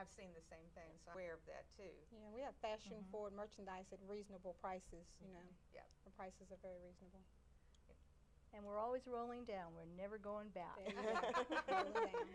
I've seen the same thing, so I'm aware of that too. Yeah, we have fashion-forward merchandise at reasonable prices, you know. Yeah. The prices are very reasonable. And we're always rolling down. We're never going back. There you go. Rolling down.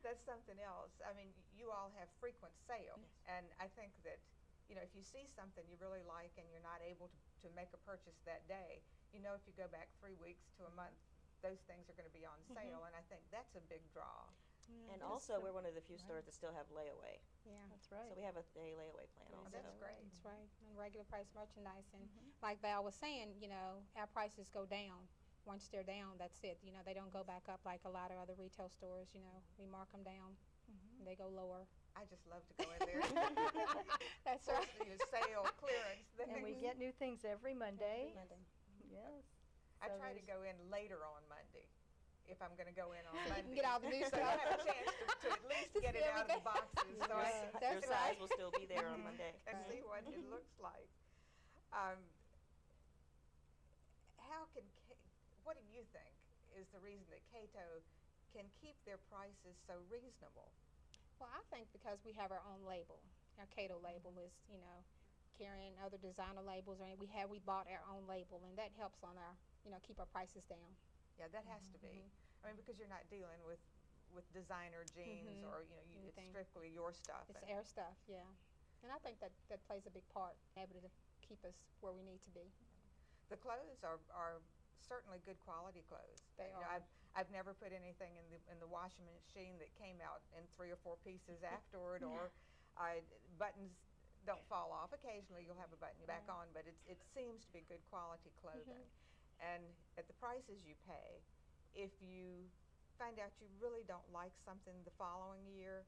That's something else. I mean, you all have frequent sale, and I think that, you know, if you see something you really like and you're not able to make a purchase that day, you know, if you go back 3 weeks to a month, those things are going to be on sale, and I think that's a big draw. Yeah, And also, we're one of the few stores that still have layaway. yeah. That's right. So we have a day layaway plan also. That's great. That's right. And regular price merchandise. And like Val was saying, you know, our prices go down. Once they're down, that's it. You know, they don't go back up like a lot of other retail stores. You know, we mark them down. And they go lower. I just love to go in there. That's right. You know, sale, clearance. And we get new things every Monday. Monday. Yes. I So try to there's- go in later on Monday, if I'm going to go in on You Monday. can get all the new So stuff. I have a chance to at least get it out of the boxes, so I Your That's size right. will still be there on Monday. can see what it looks like. What do you think is the reason that Cato can keep their prices so reasonable? Well, I think because we have our own label. Our Cato label is, you know, carrying other designer labels, or we bought our own label, and that helps on our, you know, keep our prices down. Yeah, that has to be. I mean, because you're not dealing with designer jeans or, you know, it's Anything. strictly your stuff. It's and- our stuff, yeah. And I think that plays a big part, able to keep us where we need to be. The clothes are certainly good quality clothes. They You know, are. I've never put anything in the washing machine that came out in 3 or 4 pieces afterward, or buttons don't fall off. Occasionally you'll have a button back on, but it seems to be good quality clothing. And at the prices you pay, if you find out you really don't like something the following year,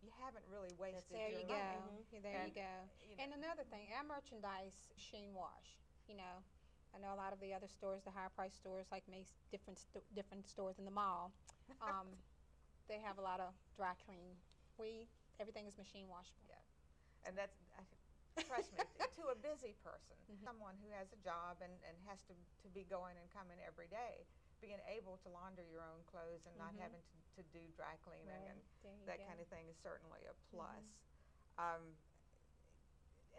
you haven't really wasted There your you money. go. Yeah, there you And, go. you know- And another thing, our merchandise machine wash. You know, I know a lot of the other stores, the higher price stores, like different stores in the mall, they have a lot of dry clean. Everything is machine washable. Yeah, and that's, trust me, to a busy person, someone who has a job and has to be going and coming every day, being able to launder your own clothes and not having to do dry cleaning Right. and There you that go. kind of thing is certainly a plus.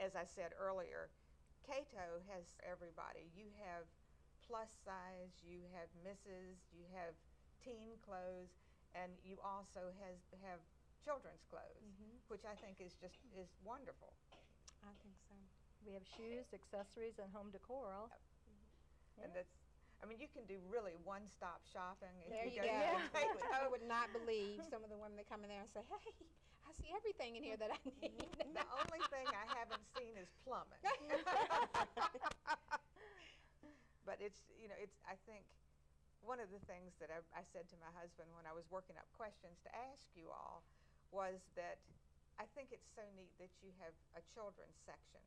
As I said earlier, Cato has everybody. You have plus size, you have misses, you have teen clothes, and you also have children's clothes, which I think is wonderful. I think so. We have shoes, accessories, and home decor. All. Yep. And that's, I mean, you can do really one-stop shopping. If There you go go. to Cato. I would not believe some of the women that come in there and say, "Hey, I see everything in here that I need." The only thing I haven't seen is plumbing. But it's, you know, I think one of the things that I said to my husband when I was working up questions to ask you all was that I think it's so neat that you have a children's section,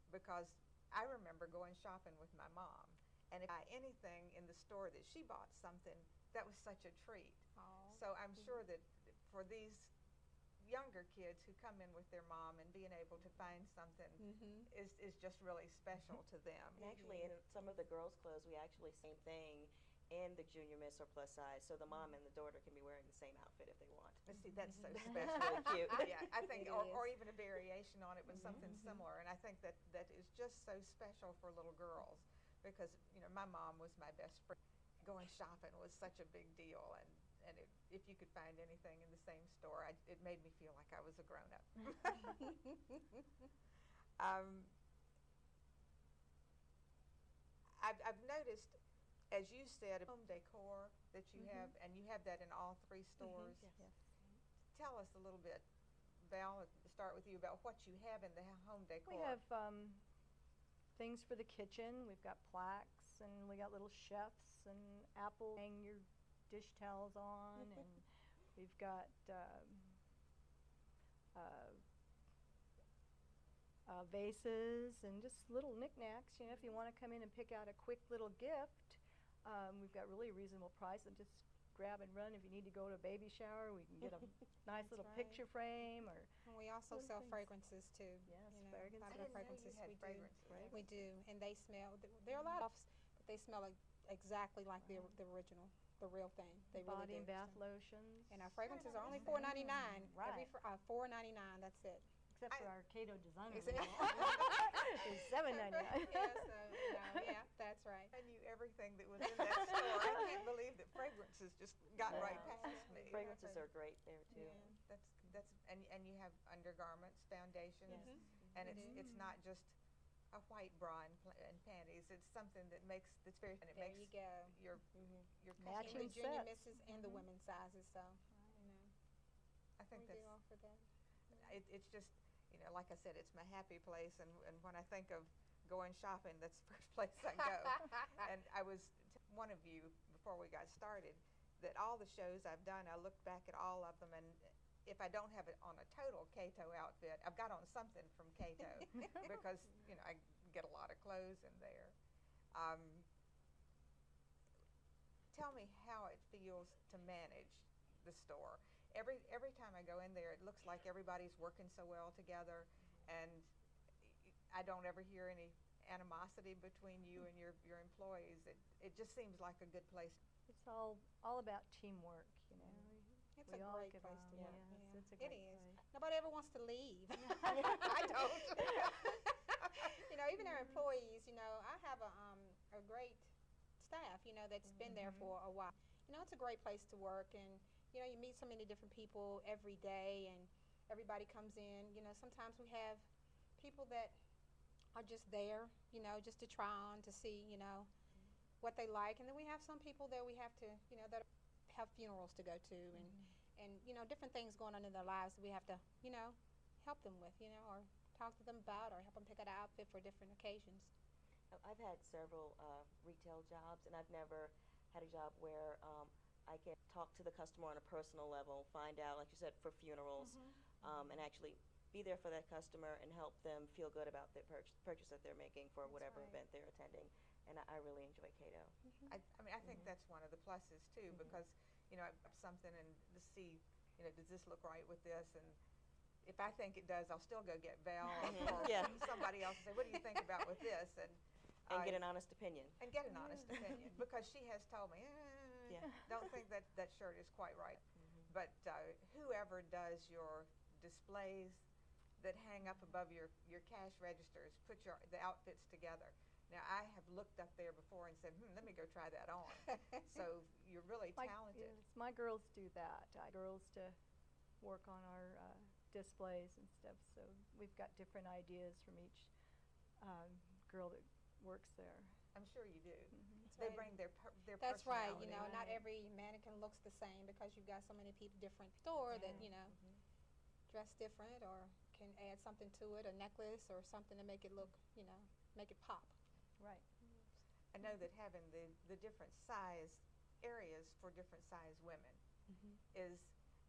because I remember going shopping with my mom, and if I buy anything in the store that she bought something, that was such a treat. Aw. So I'm sure that for these younger kids who come in with their mom and being able to find something is just really special to them. And actually, in some of the girls' clothes, we actually same thing in the junior miss or plus size, so the mom and the daughter can be wearing the same outfit if they want. But see, that's so That's special. really cute. Yeah, I think, It or is. even a variation on it with something similar, and I think that is just so special for little girls, because, you know, my mom was my best friend. Going shopping was such a big deal, and if you could find anything in the same store, it made me feel like I was a grown-up. I've noticed, as you said, home decor that you have, and you have that in all 3 stores. Yes. Tell us a little bit, Val, start with you, about what you have in the home decor. We have things for the kitchen. We've got plaques, and we got little chefs and apple hang your dish towels on, and we've got vases and just little knickknacks. You know, if you want to come in and pick out a quick little gift, we've got really reasonable price, and just grab and run. If you need to go to a baby shower, we can get a nice little right. picture frame. Or And we also Little sell things. fragrances too. Yes, you know, fragrances. a lot I of didn't know you fragrances had we fragrances. do. We do, and they smell. There are a lot of, but they smell exactly like the original. the real thing. They Body really and do. bath So. lotions. And our fragrances are only Mm, $4.99. right. $4.99. That's it. Except for our Cato designer Is it? label. It's $7.99. Yeah, so yeah, that's right. I knew everything that was in that store. I can't believe that fragrances just got right Yeah. past me. Fragrances are great there too. Yeah. That's and you have undergarments, foundations, Yes. and We it's do. not just a white bra and panties. It's something that makes that's very and it There makes you go. your Mhm. your In Matching the customer. junior sets. misses and the women's sizes, so you know I think we that's do offer that. it's just like I said, it's my happy place, and when I think of going shopping, that's the first place I go. And I was one of you before we got started that all the shows I've done, I looked back at all of them, and if I don't have it on a total Cato outfit, I've got on something from Cato because I get a lot of clothes in there. Um, Tell me how it feels to manage the store. Every time I go in there, it looks like everybody's working so well together, and I don't ever hear any animosity between you and your employees. It just seems like a good place. It's all about teamwork, you know. It's We a all great give place out. to work. Yes, Yeah. it's a It great is. place. Nobody ever wants to leave. I don't. Even our employees. I have a great staff. That's been there for a while. It's a great place to work, and you meet so many different people every day, and everybody comes in. Sometimes we have people that are just there, just to try on to see, what they like, and then we have some people that we have to, that have funerals to go to, and different things going on in their lives that we have to, help them with, or talk to them about, or help them pick out an outfit for different occasions. I've had several retail jobs, and I've never had a job where I can talk to the customer on a personal level, find out, like you said, for funerals, and actually be there for that customer and help them feel good about their purchase that they're making for That's whatever right. event they're attending. And I really enjoy Cato. I mean, I think that's one of the pluses too, because I put something and to see, does this look right with this? And if I think it does, I'll still go get Val or Yeah. somebody else and say, what do you think about with this? And get an honest opinion. and get an honest opinion, because she has told me, Yeah. don't think that shirt is quite right. But whoever does your displays that hang up above your cash registers, put the outfits together. Now, I have looked up there before and said, let me go try that on. So you're really talented. Yes, my girls do that. Girls to work on our displays and stuff. So we've got different ideas from each girl that works there. I'm sure you do. That's They right. bring their That's right. personality. Not Right. every mannequin looks the same because you've got so many people different store that dress different or can add something to it, a necklace or something to make it look, make it pop. Right. I know that having the different size areas for different size women is,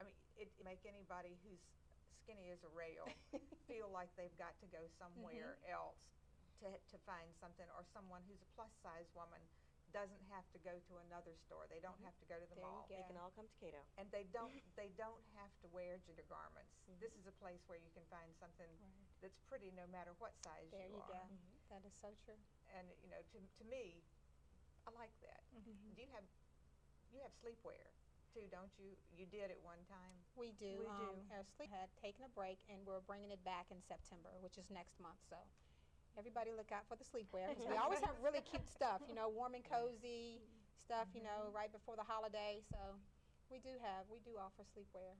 I mean, it make anybody who's skinny as a rail feel like they've got to go somewhere else to find something, or someone who's a plus size woman doesn't have to go to another store. They don't have to go to the There you mall. go. They can all come to Cato. And they don't have to wear gender garments. This is a place where you can find something that's pretty no matter what size There you are. go. That is so true. And to me, I like that. Do you have sleepwear too, don't you? You did at one time. We do. We do. Our sleep had taken a break, and we're bringing it back in September, which is next month. So everybody look out for the sleepwear, because we always have really cute stuff, warm and cozy stuff, right before the holiday. So we do offer sleepwear.